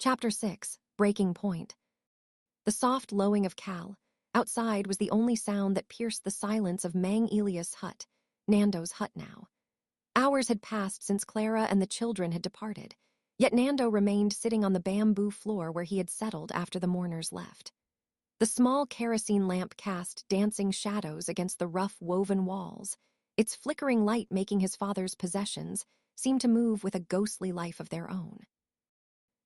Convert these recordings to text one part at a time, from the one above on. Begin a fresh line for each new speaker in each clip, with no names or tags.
Chapter 6, Breaking Point. The soft lowing of Cal outside was the only sound that pierced the silence of Mang Elias' hut, Nando's hut now. Hours had passed since Clara and the children had departed, yet Nando remained sitting on the bamboo floor where he had settled after the mourners left. The small kerosene lamp cast dancing shadows against the rough woven walls, its flickering light making his father's possessions seem to move with a ghostly life of their own.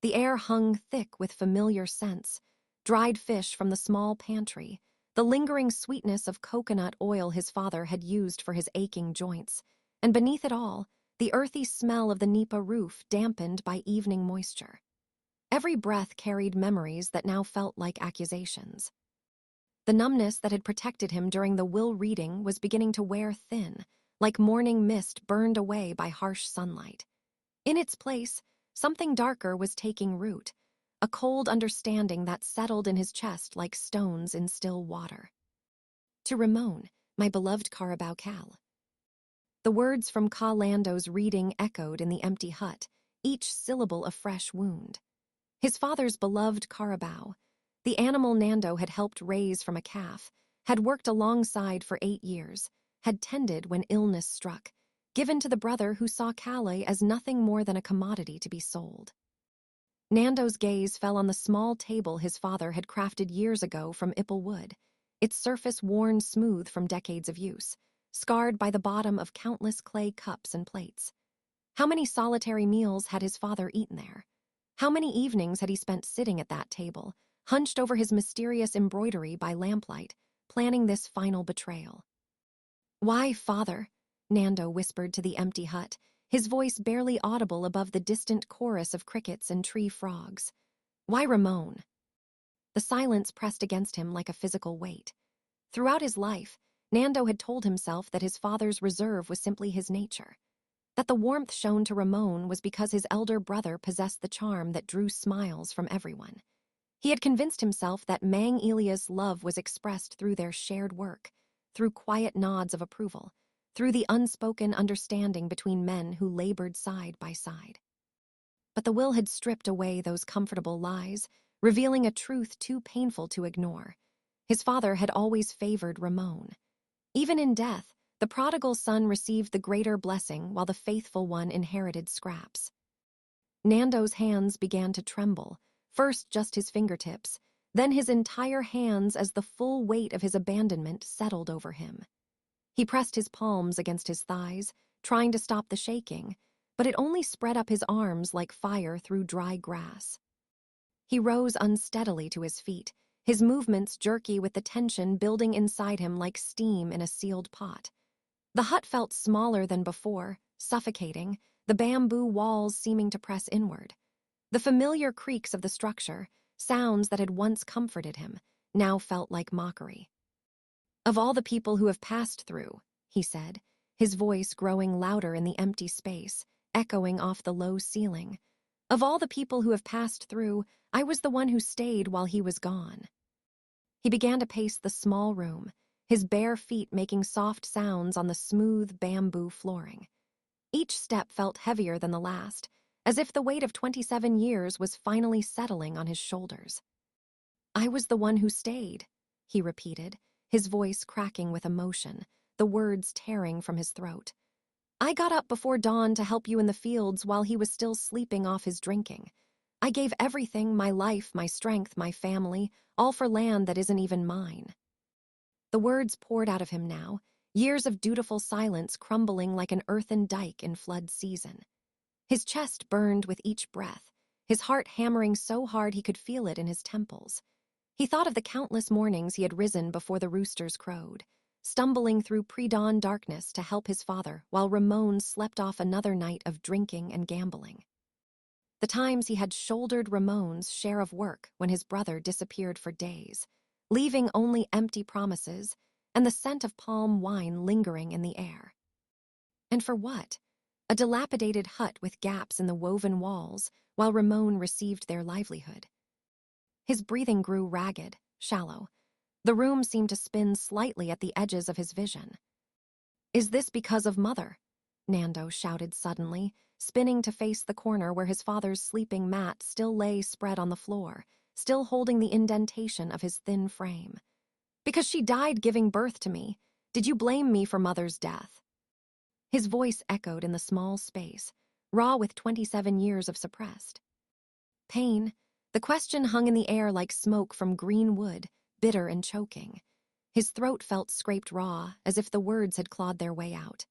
The air hung thick with familiar scents, dried fish from the small pantry, the lingering sweetness of coconut oil his father had used for his aching joints, and beneath it all, the earthy smell of the nipa roof dampened by evening moisture. Every breath carried memories that now felt like accusations. The numbness that had protected him during the will reading was beginning to wear thin, like morning mist burned away by harsh sunlight. In its place, something darker was taking root, a cold understanding that settled in his chest like stones in still water. To Ramon, my beloved Carabao Cal. The words from Ka Lando's reading echoed in the empty hut, each syllable a fresh wound. His father's beloved Carabao, the animal Nando had helped raise from a calf, had worked alongside for 8 years, had tended when illness struck, given to the brother who saw Calais as nothing more than a commodity to be sold. Nando's gaze fell on the small table his father had crafted years ago from Ipple wood, its surface worn smooth from decades of use, scarred by the bottom of countless clay cups and plates. How many solitary meals had his father eaten there? How many evenings had he spent sitting at that table, hunched over his mysterious embroidery by lamplight, planning this final betrayal? "Why, father?" Nando whispered to the empty hut, his voice barely audible above the distant chorus of crickets and tree frogs. "Why Ramon?" The silence pressed against him like a physical weight. Throughout his life, Nando had told himself that his father's reserve was simply his nature, that the warmth shown to Ramon was because his elder brother possessed the charm that drew smiles from everyone. He had convinced himself that Mang Elias' love was expressed through their shared work, through quiet nods of approval, through the unspoken understanding between men who labored side by side. But the will had stripped away those comfortable lies, revealing a truth too painful to ignore. His father had always favored Ramon. Even in death, the prodigal son received the greater blessing while the faithful one inherited scraps. Nando's hands began to tremble, first just his fingertips, then his entire hands as the full weight of his abandonment settled over him. He pressed his palms against his thighs, trying to stop the shaking, but it only spread up his arms like fire through dry grass. He rose unsteadily to his feet, his movements jerky with the tension building inside him like steam in a sealed pot. The hut felt smaller than before, suffocating, the bamboo walls seeming to press inward. The familiar creaks of the structure, sounds that had once comforted him, now felt like mockery. "Of all the people who have passed through," he said, his voice growing louder in the empty space, echoing off the low ceiling, "of all the people who have passed through, I was the one who stayed while he was gone." He began to pace the small room, his bare feet making soft sounds on the smooth bamboo flooring. Each step felt heavier than the last, as if the weight of 27 years was finally settling on his shoulders. "I was the one who stayed," he repeated, his voice cracking with emotion, the words tearing from his throat. "I got up before dawn to help you in the fields while he was still sleeping off his drinking. I gave everything, my life, my strength, my family, all for land that isn't even mine." The words poured out of him now, years of dutiful silence crumbling like an earthen dike in flood season. His chest burned with each breath, his heart hammering so hard he could feel it in his temples. He thought of the countless mornings he had risen before the roosters crowed, stumbling through pre-dawn darkness to help his father while Ramon slept off another night of drinking and gambling. The times he had shouldered Ramon's share of work when his brother disappeared for days, leaving only empty promises and the scent of palm wine lingering in the air. And for what? A dilapidated hut with gaps in the woven walls while Ramon received their livelihood. His breathing grew ragged, shallow. The room seemed to spin slightly at the edges of his vision. "Is this because of Mother?" Nando shouted suddenly, spinning to face the corner where his father's sleeping mat still lay spread on the floor, still holding the indentation of his thin frame. "Because she died giving birth to me. Did you blame me for Mother's death?" His voice echoed in the small space, raw with 27 years of suppressed pain. The question hung in the air like smoke from green wood, bitter and choking. His throat felt scraped raw, as if the words had clawed their way out.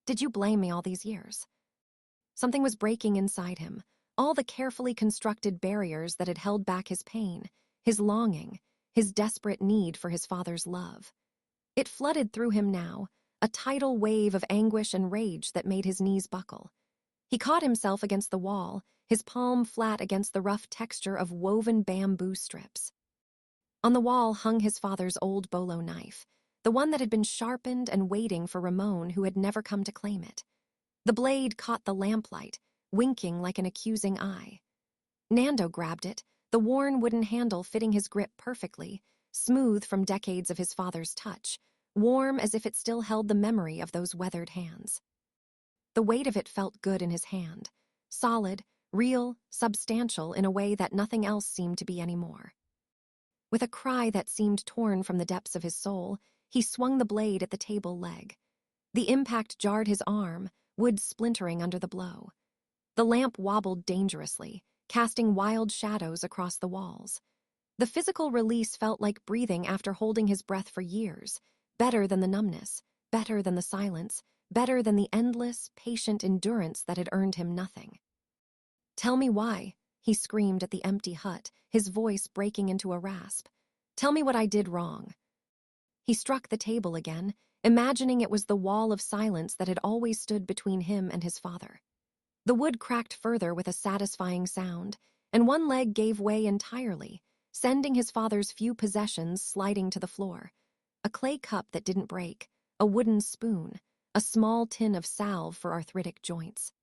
"Did you blame me all these years?" Something was breaking inside him, all the carefully constructed barriers that had held back his pain, his longing, his desperate need for his father's love. It flooded through him now, a tidal wave of anguish and rage that made his knees buckle. He caught himself against the wall, his palm flat against the rough texture of woven bamboo strips. On the wall hung his father's old bolo knife, the one that had been sharpened and waiting for Ramon, who had never come to claim it. The blade caught the lamplight, winking like an accusing eye. Nando grabbed it, the worn wooden handle fitting his grip perfectly, smooth from decades of his father's touch, warm as if it still held the memory of those weathered hands. The weight of it felt good in his hand, solid, real, substantial in a way that nothing else seemed to be anymore. With a cry that seemed torn from the depths of his soul, he swung the blade at the table leg. The impact jarred his arm, wood splintering under the blow. The lamp wobbled dangerously, casting wild shadows across the walls. The physical release felt like breathing after holding his breath for years, better than the numbness, better than the silence, better than the endless, patient endurance that had earned him nothing. "Tell me why," he screamed at the empty hut, his voice breaking into a rasp. "Tell me what I did wrong." He struck the table again, imagining it was the wall of silence that had always stood between him and his father. The wood cracked further with a satisfying sound, and one leg gave way entirely, sending his father's few possessions sliding to the floor. A clay cup that didn't break, a wooden spoon, a small tin of salve for arthritic joints.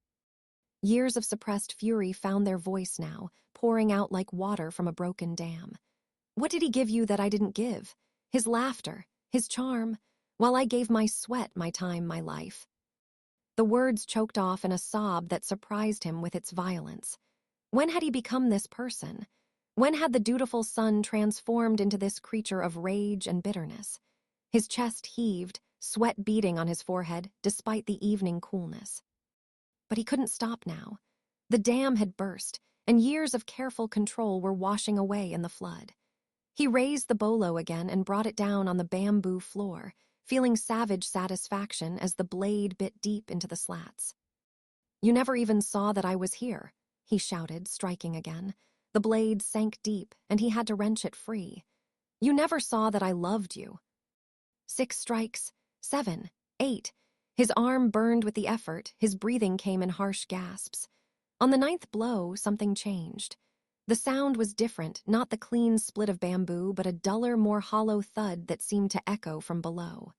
Years of suppressed fury found their voice now, pouring out like water from a broken dam. "What did he give you that I didn't give? His laughter, his charm, while I gave my sweat, my time, my life." The words choked off in a sob that surprised him with its violence. When had he become this person? When had the dutiful son transformed into this creature of rage and bitterness? His chest heaved, sweat beading on his forehead despite the evening coolness. But he couldn't stop now. The dam had burst, and years of careful control were washing away in the flood. He raised the bolo again and brought it down on the bamboo floor, feeling savage satisfaction as the blade bit deep into the slats. "You never even saw that I was here," he shouted, striking again. The blade sank deep, and he had to wrench it free. "You never saw that I loved you." 6 strikes, 7, 8. His arm burned with the effort, his breathing came in harsh gasps. On the 9th blow, something changed. The sound was different, not the clean split of bamboo, but a duller, more hollow thud that seemed to echo from below.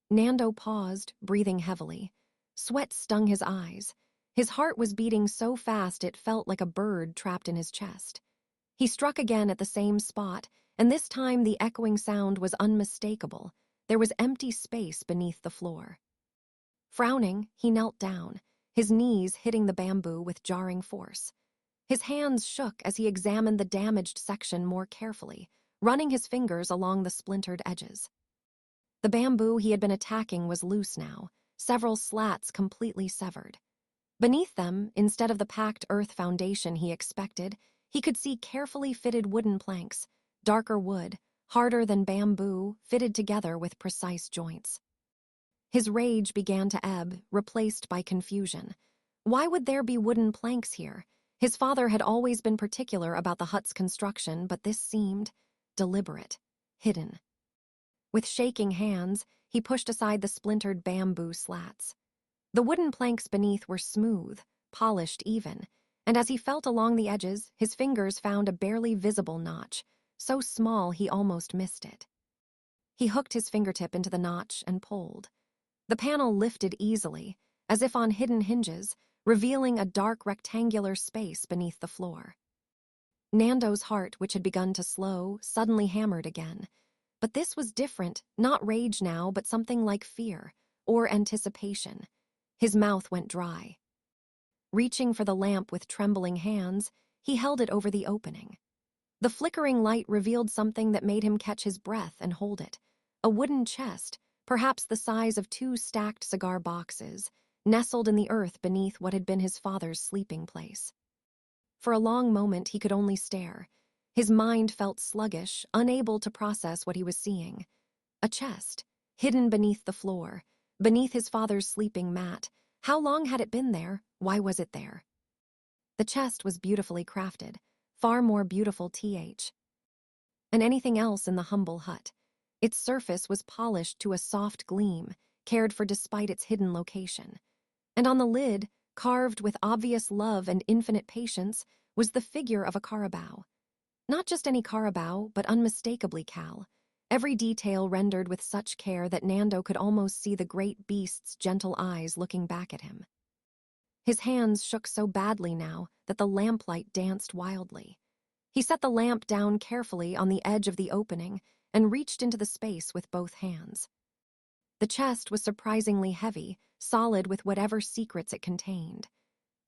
Nando paused, breathing heavily. Sweat stung his eyes. His heart was beating so fast it felt like a bird trapped in his chest. He struck again at the same spot, and this time the echoing sound was unmistakable. There was empty space beneath the floor. Frowning, he knelt down, his knees hitting the bamboo with jarring force. His hands shook as he examined the damaged section more carefully, running his fingers along the splintered edges. The bamboo he had been attacking was loose now, several slats completely severed. Beneath them, instead of the packed earth foundation he expected, he could see carefully fitted wooden planks, darker wood, harder than bamboo, fitted together with precise joints. His rage began to ebb, replaced by confusion. Why would there be wooden planks here? His father had always been particular about the hut's construction, but this seemed deliberate, hidden. With shaking hands, he pushed aside the splintered bamboo slats. The wooden planks beneath were smooth, polished even, and as he felt along the edges, his fingers found a barely visible notch, so small he almost missed it. He hooked his fingertip into the notch and pulled. The panel lifted easily, as if on hidden hinges, revealing a dark rectangular space beneath the floor. Nando's heart, which had begun to slow, suddenly hammered again. But this was different, not rage now, but something like fear, or anticipation. His mouth went dry. Reaching for the lamp with trembling hands, he held it over the opening. The flickering light revealed something that made him catch his breath and hold it. A wooden chest, perhaps the size of 2 stacked cigar boxes, nestled in the earth beneath what had been his father's sleeping place. For a long moment he could only stare. His mind felt sluggish, unable to process what he was seeing. A chest, hidden beneath the floor, beneath his father's sleeping mat. How long had it been there? Why was it there? The chest was beautifully crafted, far more beautiful than anything else in the humble hut. Its surface was polished to a soft gleam, cared for despite its hidden location. And on the lid, carved with obvious love and infinite patience, was the figure of a carabao. Not just any carabao, but unmistakably Cal. Every detail rendered with such care that Nando could almost see the great beast's gentle eyes looking back at him. His hands shook so badly now that the lamplight danced wildly. He set the lamp down carefully on the edge of the opening and reached into the space with both hands. The chest was surprisingly heavy, solid with whatever secrets it contained.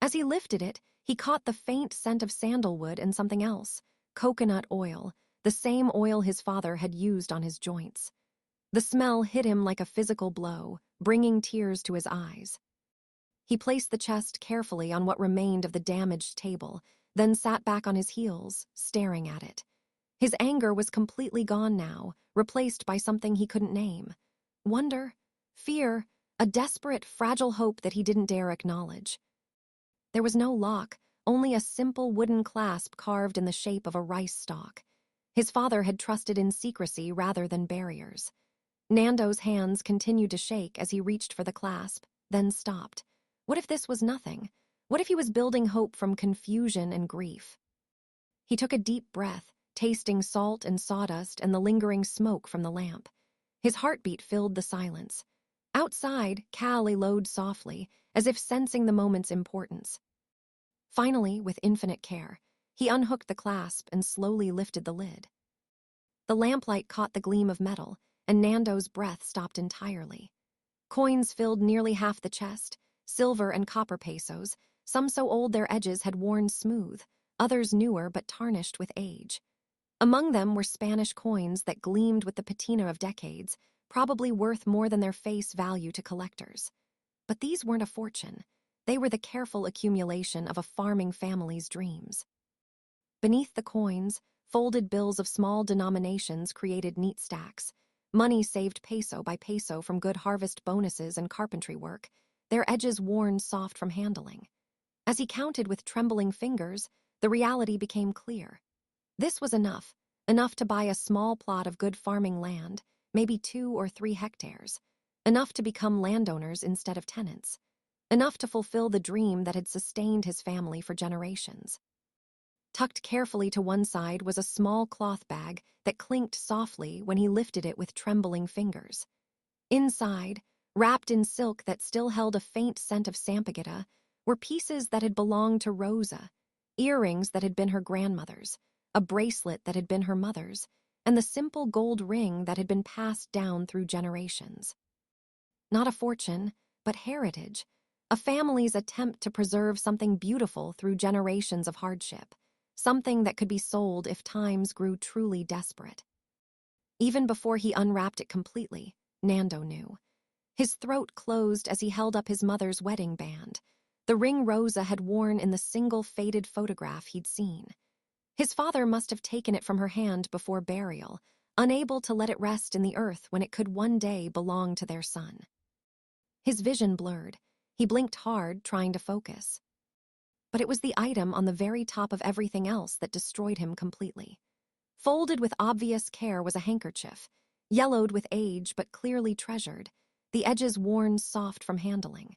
As he lifted it, he caught the faint scent of sandalwood and something else, coconut oil, the same oil his father had used on his joints. The smell hit him like a physical blow, bringing tears to his eyes. He placed the chest carefully on what remained of the damaged table, then sat back on his heels, staring at it. His anger was completely gone now, replaced by something he couldn't name. Wonder, fear, a desperate, fragile hope that he didn't dare acknowledge. There was no lock, only a simple wooden clasp carved in the shape of a rice stalk. His father had trusted in secrecy rather than barriers. Nando's hands continued to shake as he reached for the clasp, then stopped. What if this was nothing? What if he was building hope from confusion and grief? He took a deep breath, tasting salt and sawdust and the lingering smoke from the lamp. His heartbeat filled the silence. Outside, Cal elowed softly, as if sensing the moment's importance. Finally, with infinite care, he unhooked the clasp and slowly lifted the lid. The lamplight caught the gleam of metal, and Nando's breath stopped entirely. Coins filled nearly half the chest, silver and copper pesos, some so old their edges had worn smooth, others newer but tarnished with age. Among them were Spanish coins that gleamed with the patina of decades, probably worth more than their face value to collectors. But these weren't a fortune. They were the careful accumulation of a farming family's dreams. Beneath the coins, folded bills of small denominations created neat stacks. Money saved peso by peso from good harvest bonuses and carpentry work, their edges worn soft from handling. As he counted with trembling fingers, the reality became clear. This was enough to buy a small plot of good farming land, maybe 2 or 3 hectares, enough to become landowners instead of tenants, enough to fulfill the dream that had sustained his family for generations. Tucked carefully to one side was a small cloth bag that clinked softly when he lifted it with trembling fingers. Inside, wrapped in silk that still held a faint scent of sampaguita, were pieces that had belonged to Rosa, earrings that had been her grandmother's, a bracelet that had been her mother's, and the simple gold ring that had been passed down through generations. Not a fortune, but heritage, a family's attempt to preserve something beautiful through generations of hardship, something that could be sold if times grew truly desperate. Even before he unwrapped it completely, Nando knew. His throat closed as he held up his mother's wedding band, the ring Rosa had worn in the single faded photograph he'd seen. His father must have taken it from her hand before burial, unable to let it rest in the earth when it could one day belong to their son. His vision blurred. He blinked hard, trying to focus. But it was the item on the very top of everything else that destroyed him completely. Folded with obvious care was a handkerchief, yellowed with age but clearly treasured, the edges worn soft from handling.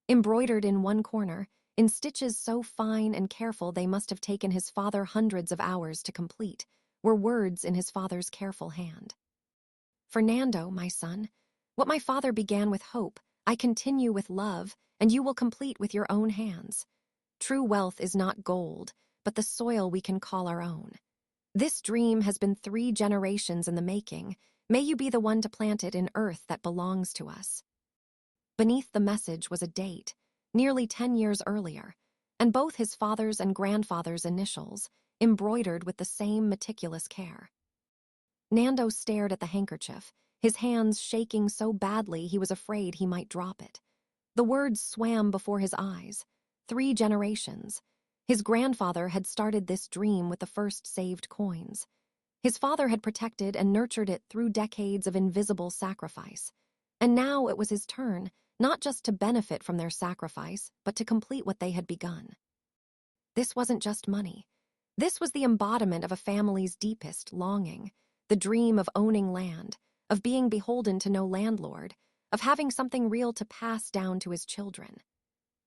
Embroidered in one corner, in stitches so fine and careful they must have taken his father hundreds of hours to complete, were words in his father's careful hand. "Fernando, my son, what my father began with hope, I continue with love, and you will complete with your own hands. True wealth is not gold, but the soil we can call our own. This dream has been 3 generations in the making. May you be the one to plant it in earth that belongs to us." Beneath the message was a date, nearly 10 years earlier, and both his father's and grandfather's initials, embroidered with the same meticulous care. Nando stared at the handkerchief, his hands shaking so badly he was afraid he might drop it. The words swam before his eyes. 3 generations. His grandfather had started this dream with the first saved coins. His father had protected and nurtured it through decades of invisible sacrifice. And now it was his turn, not just to benefit from their sacrifice, but to complete what they had begun. This wasn't just money. This was the embodiment of a family's deepest longing, the dream of owning land, of being beholden to no landlord, of having something real to pass down to his children.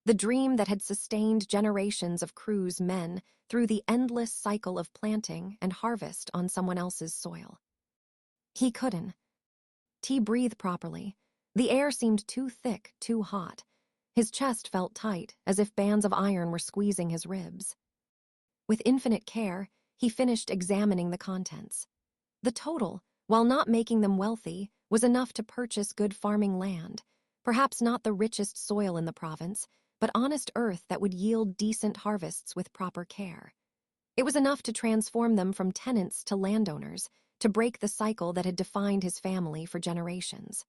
The dream that had sustained generations of Crew's men through the endless cycle of planting and harvest on someone else's soil. He couldn't. Breathe properly. The air seemed too thick, too hot. His chest felt tight, as if bands of iron were squeezing his ribs. With infinite care, he finished examining the contents. The total, while not making them wealthy, was enough to purchase good farming land, perhaps not the richest soil in the province, but honest earth that would yield decent harvests with proper care. It was enough to transform them from tenants to landowners, to break the cycle that had defined his family for generations.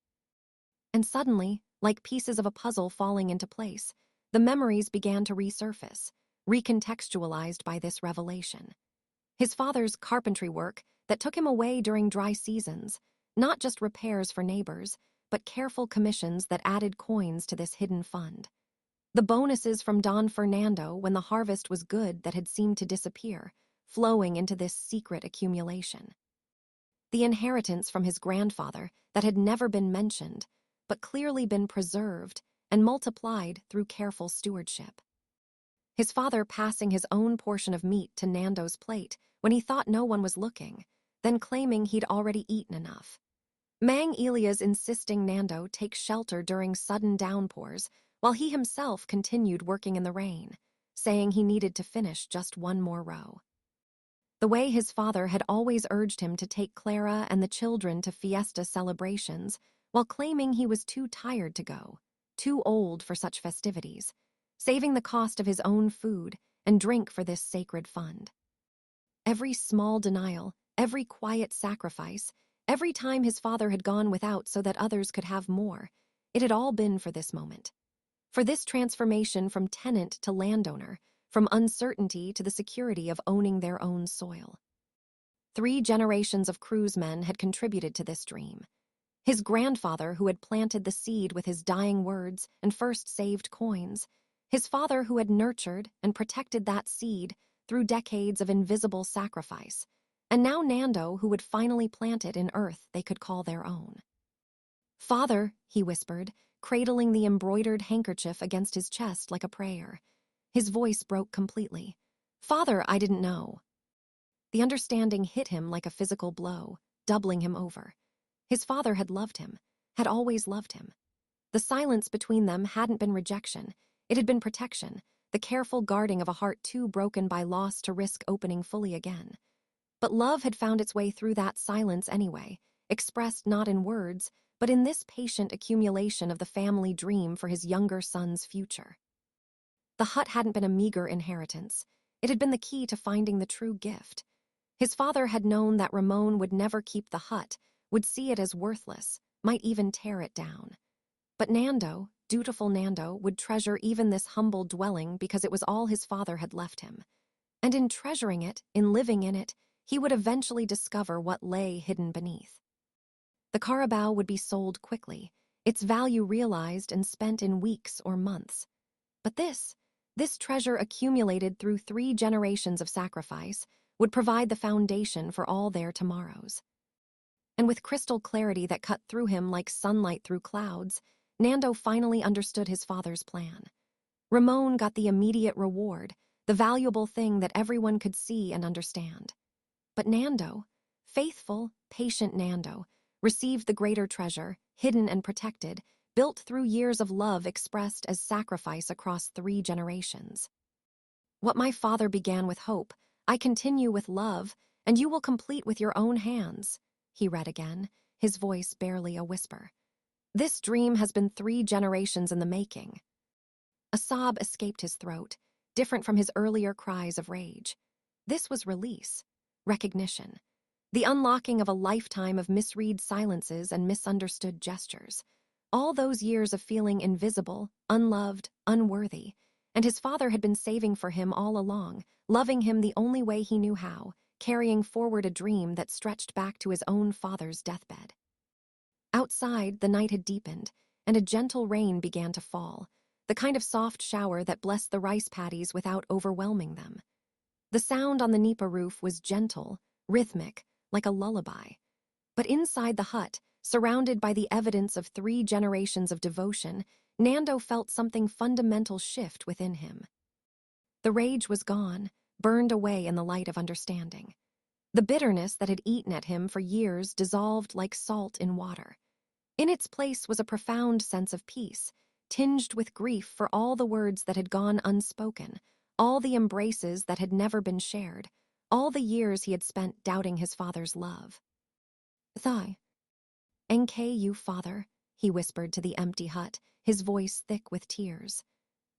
And suddenly, like pieces of a puzzle falling into place, the memories began to resurface, recontextualized by this revelation. His father's carpentry work that took him away during dry seasons, not just repairs for neighbors, but careful commissions that added coins to this hidden fund. The bonuses from Don Fernando when the harvest was good that had seemed to disappear, flowing into this secret accumulation. The inheritance from his grandfather that had never been mentioned, but clearly been preserved and multiplied through careful stewardship. His father passing his own portion of meat to Nando's plate when he thought no one was looking, then claiming he'd already eaten enough. Mang Elias insisting Nando take shelter during sudden downpours, while he himself continued working in the rain, saying he needed to finish just one more row. The way his father had always urged him to take Clara and the children to fiesta celebrations, while claiming he was too tired to go, too old for such festivities, saving the cost of his own food and drink for this sacred fund. Every small denial, every quiet sacrifice, every time his father had gone without so that others could have more, it had all been for this moment. For this transformation from tenant to landowner, from uncertainty to the security of owning their own soil. 3 generations of Crew's men had contributed to this dream. His grandfather, who had planted the seed with his dying words and first saved coins, his father who had nurtured and protected that seed through decades of invisible sacrifice, and now Nando, who would finally plant it in earth they could call their own. "Father," he whispered, cradling the embroidered handkerchief against his chest like a prayer. His voice broke completely. "Father, I didn't know." The understanding hit him like a physical blow, doubling him over. His father had loved him, had always loved him. The silence between them hadn't been rejection, it had been protection, the careful guarding of a heart too broken by loss to risk opening fully again. But love had found its way through that silence anyway, expressed not in words, but in this patient accumulation of the family dream for his younger son's future. The hut hadn't been a meager inheritance. It had been the key to finding the true gift. His father had known that Ramon would never keep the hut, would see it as worthless, might even tear it down. But Nando, dutiful Nando, would treasure even this humble dwelling because it was all his father had left him. And in treasuring it, in living in it, he would eventually discover what lay hidden beneath. The Carabao would be sold quickly, its value realized and spent in weeks or months. But this treasure accumulated through 3 generations of sacrifice would provide the foundation for all their tomorrows. And with crystal clarity that cut through him like sunlight through clouds, Nando finally understood his father's plan. Ramon got the immediate reward, the valuable thing that everyone could see and understand. But Nando, faithful, patient Nando, received the greater treasure, hidden and protected, built through years of love expressed as sacrifice across 3 generations. "What my father began with hope, I continue with love, and you will complete with your own hands," he read again, his voice barely a whisper. "This dream has been 3 generations in the making." A sob escaped his throat. different from his earlier cries of rage. This was release, recognition, the unlocking of a lifetime of misread silences and misunderstood gestures. All those years of feeling invisible, unloved, unworthy, and his father had been saving for him all along, loving him the only way he knew how, carrying forward a dream that stretched back to his own father's deathbed. Outside, the night had deepened, and a gentle rain began to fall, the kind of soft shower that blessed the rice paddies without overwhelming them. The sound on the nipa roof was gentle, rhythmic, like a lullaby. But inside the hut, surrounded by the evidence of 3 generations of devotion, Nando felt something fundamental shift within him. The rage was gone, burned away in the light of understanding. The bitterness that had eaten at him for years dissolved like salt in water. In its place was a profound sense of peace, tinged with grief for all the words that had gone unspoken, all the embraces that had never been shared, all the years he had spent doubting his father's love. "Thai, NKU, father," he whispered to the empty hut, his voice thick with tears.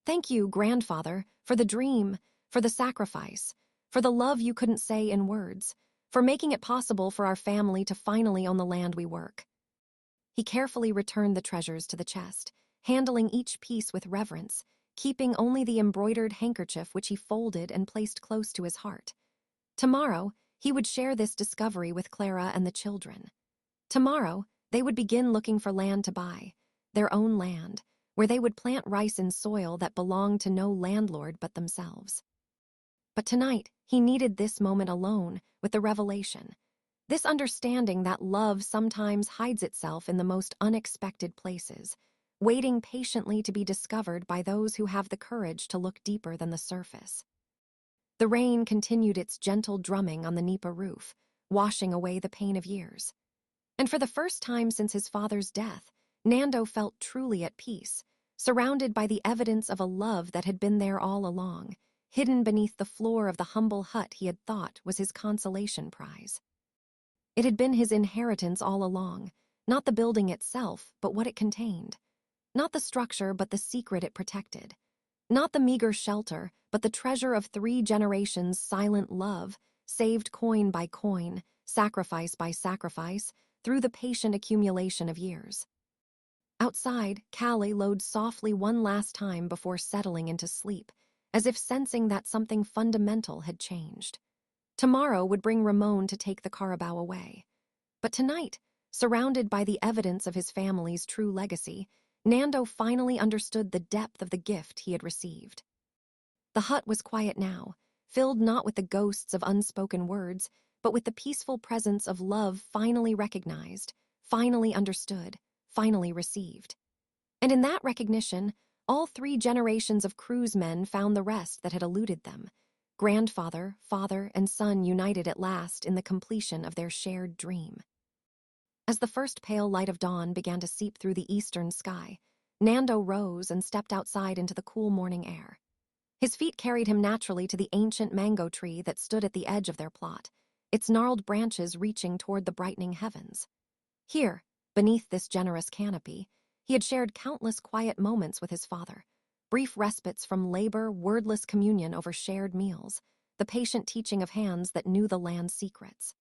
"Thank you, grandfather, for the dream, for the sacrifice, for the love you couldn't say in words, for making it possible for our family to finally own the land we work." He carefully returned the treasures to the chest, handling each piece with reverence, keeping only the embroidered handkerchief which he folded and placed close to his heart. Tomorrow, he would share this discovery with Clara and the children. Tomorrow, they would begin looking for land to buy, their own land, where they would plant rice in soil that belonged to no landlord but themselves. But tonight, he needed this moment alone with the revelation, this understanding that love sometimes hides itself in the most unexpected places, waiting patiently to be discovered by those who have the courage to look deeper than the surface. The rain continued its gentle drumming on the nipa roof, washing away the pain of years. And for the first time since his father's death, Nando felt truly at peace, surrounded by the evidence of a love that had been there all along, hidden beneath the floor of the humble hut he had thought was his consolation prize. It had been his inheritance all along, not the building itself, but what it contained. Not the structure, but the secret it protected. Not the meager shelter, but the treasure of 3 generations' silent love, saved coin by coin, sacrifice by sacrifice, through the patient accumulation of years. Outside, Callie lowed softly one last time before settling into sleep, as if sensing that something fundamental had changed. Tomorrow would bring Ramon to take the Carabao away. But tonight, surrounded by the evidence of his family's true legacy, Nando finally understood the depth of the gift he had received. The hut was quiet now, filled not with the ghosts of unspoken words, but with the peaceful presence of love finally recognized, finally understood, finally received. And in that recognition, all 3 generations of Cruz men found the rest that had eluded them. Grandfather, father, and son united at last in the completion of their shared dream. As the first pale light of dawn began to seep through the eastern sky, Nando rose and stepped outside into the cool morning air. His feet carried him naturally to the ancient mango tree that stood at the edge of their plot, its gnarled branches reaching toward the brightening heavens. Here, beneath this generous canopy, he had shared countless quiet moments with his father, brief respites from labor, wordless communion over shared meals, the patient teaching of hands that knew the land's secrets.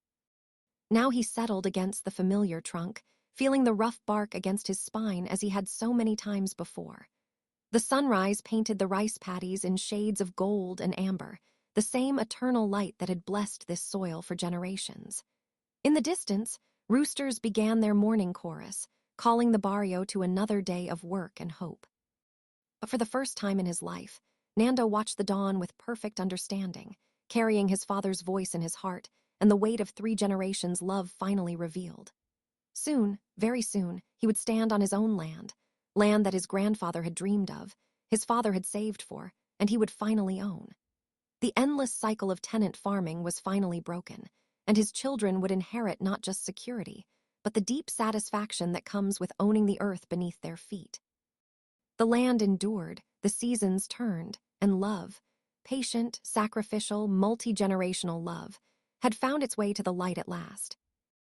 Now he settled against the familiar trunk, feeling the rough bark against his spine as he had so many times before. The sunrise painted the rice paddies in shades of gold and amber, the same eternal light that had blessed this soil for generations. In the distance, roosters began their morning chorus, calling the barrio to another day of work and hope. But for the first time in his life, Nando watched the dawn with perfect understanding, carrying his father's voice in his heart and the weight of 3 generations' love finally revealed. Soon, very soon, he would stand on his own land, land that his grandfather had dreamed of, his father had saved for, and he would finally own. The endless cycle of tenant farming was finally broken, and his children would inherit not just security, but the deep satisfaction that comes with owning the earth beneath their feet. The land endured, the seasons turned, and love, patient, sacrificial, multi-generational love, had found its way to the light at last.